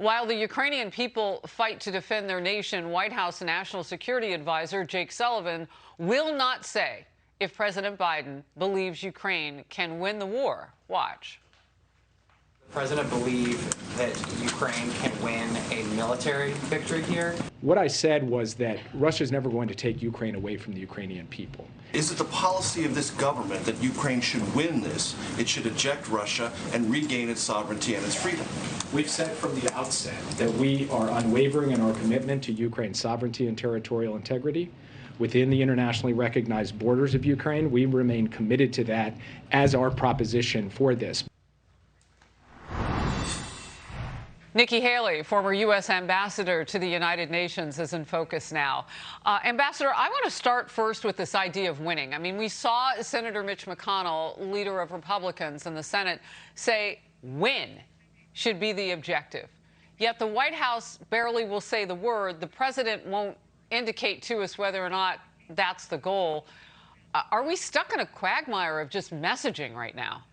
While the Ukrainian people fight to defend their nation, White House National Security Advisor Jake Sullivan will not say if President Biden believes Ukraine can win the war. Watch. The president believe that Ukraine can win a military victory here? What I said was that Russia's never going to take Ukraine away from the Ukrainian people. Is it the policy of this government that Ukraine should win this? It should eject Russia and regain its sovereignty and its freedom? We've said from the outset that we are unwavering in our commitment to Ukraine's sovereignty and territorial integrity. Within the internationally recognized borders of Ukraine, we remain committed to that as our proposition for this. Nikki Haley, former U.S. ambassador to the United Nations, is in focus now. Ambassador, I want to start first with this idea of winning. I mean, we saw Senator Mitch McConnell, leader of Republicans in the Senate, say win should be the objective. Yet the White House barely will say the word. The president won't indicate to us whether or not that's the goal. Are we stuck in a quagmire of just messaging right now?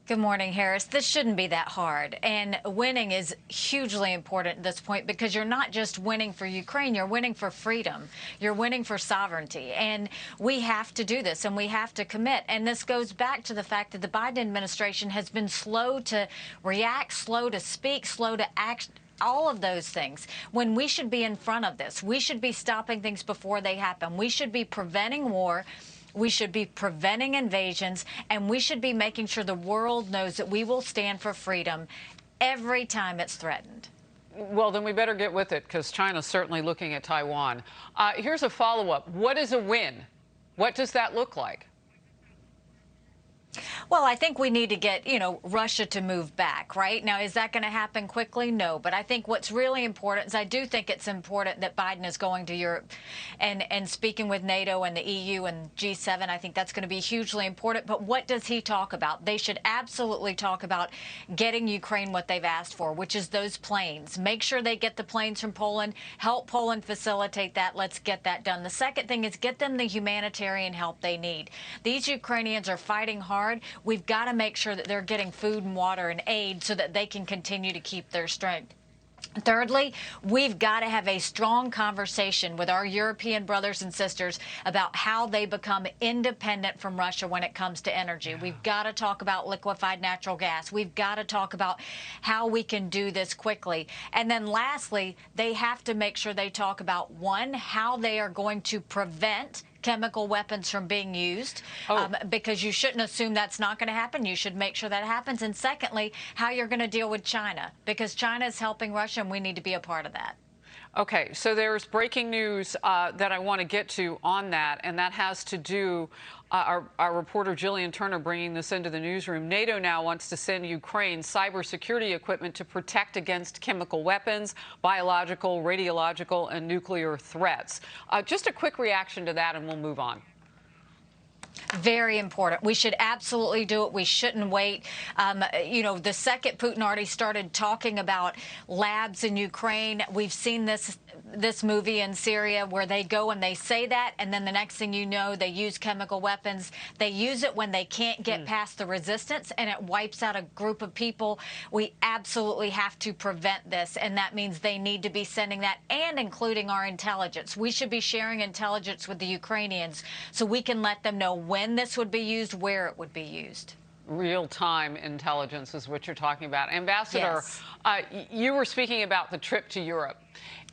Good morning, Harris. This shouldn't be that hard. And winning is hugely important at this point because you're not just winning for Ukraine, you're winning for freedom. You're winning for sovereignty. And we have to do this and we have to commit. And this goes back to the fact that the Biden administration has been slow to react, slow to speak, slow to act. All of those things, when we should be in front of this. We should be stopping things before they happen. We should be preventing war. We should be preventing invasions, and we should be making sure the world knows that we will stand for freedom every time it's threatened. Well, then we better get with it, because China's certainly looking at Taiwan. Here's a follow-up. What is a win? What does that look like? Well, I think we need to get, Russia to move back, right? Now, is that going to happen quickly? No. But I think what's really important is I do think it's important that Biden is going to Europe and speaking with NATO and the EU and G7. I think that's going to be hugely important. But what does he talk about? They should absolutely talk about getting Ukraine what they've asked for, which is those planes. Make sure they get the planes from Poland. Help Poland facilitate that. Let's get that done. The second thing is get them the humanitarian help they need. These Ukrainians are fighting hard. We've got to make sure that they're getting food and water and aid so that they can continue to keep their strength. Thirdly, we've got to have a strong conversation with our European brothers and sisters about how they become independent from Russia when it comes to energy. Yeah. We've got to talk about liquefied natural gas. We've got to talk about how we can do this quickly. And then lastly, they have to make sure they talk about, one, how they are going to prevent chemical weapons from being used, because you shouldn't assume that's not going to happen. You should make sure that happens. And secondly, how you're going to deal with China, because China is helping Russia and we need to be a part of that. Okay, so there's breaking news that I want to get to on that, and that has to do, our reporter Jillian Turner bringing this into the newsroom. NATO now wants to send Ukraine cybersecurity equipment to protect against chemical weapons, biological, radiological, and nuclear threats. Just a quick reaction to that, and we'll move on. Very important. We should absolutely do it. We shouldn't wait. The second Putin already started talking about labs in Ukraine. We've seen this movie in Syria where they go and they say that, and then the next thing you know, they use chemical weapons. They use it when they can't get past the resistance, and it wipes out a group of people. We absolutely have to prevent this, and that means they need to be sending that and including our intelligence. We should be sharing intelligence with the Ukrainians so we can let them know when this would be used, where it would be used. Real-time intelligence is what you're talking about. Ambassador, yes. You were speaking about the trip to Europe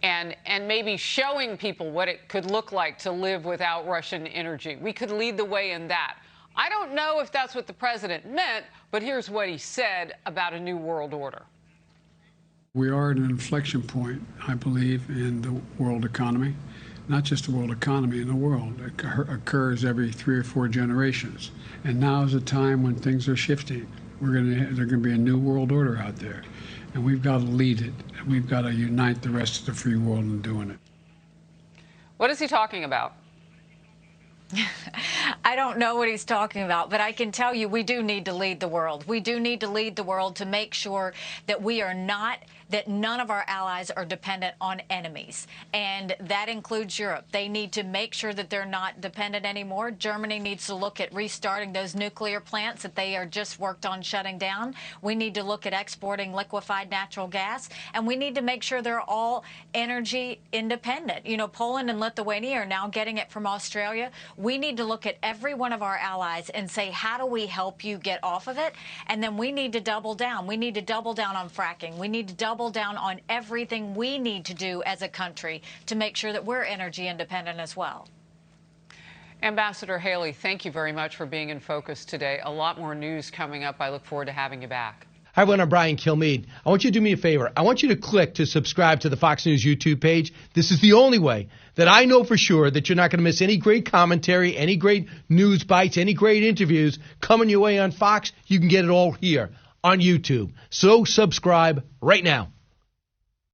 and maybe showing people what it could look like to live without Russian energy. We could lead the way in that. I don't know if that's what the president meant, but here's what he said about a new world order. We are at an inflection point, I believe, in the world economy. Not just the world economy, in the world. It occurs every 3 or 4 generations. And now is a time when things are shifting. There's going to be a new world order out there. And we've got to lead it. And we've got to unite the rest of the free world in doing it. What is he talking about? I don't know what he's talking about, but I can tell you we do need to lead the world. We do need to lead the world to make sure that we are not, that none of our allies are dependent on enemies. And that includes Europe. They need to make sure that they're not dependent anymore. Germany needs to look at restarting those nuclear plants that they are just worked on shutting down. We need to look at exporting liquefied natural gas. And we need to make sure they're all energy independent. You know, Poland and Lithuania are now getting it from Australia. We need to look at every one of our allies and say, how do we help you get off of it? And then we need to double down. We need to double down on fracking. We need to double down on everything we need to do as a country to make sure that we're energy independent as well. Ambassador Haley, thank you very much for being in focus today. A lot more news coming up. I look forward to having you back. Hi, everyone. I'm Brian Kilmeade. I want you to do me a favor. I want you to click to subscribe to the Fox News YouTube page. This is the only way that I know for sure that you're not going to miss any great commentary, any great news bites, any great interviews coming your way on Fox. You can get it all here on YouTube. So subscribe right now.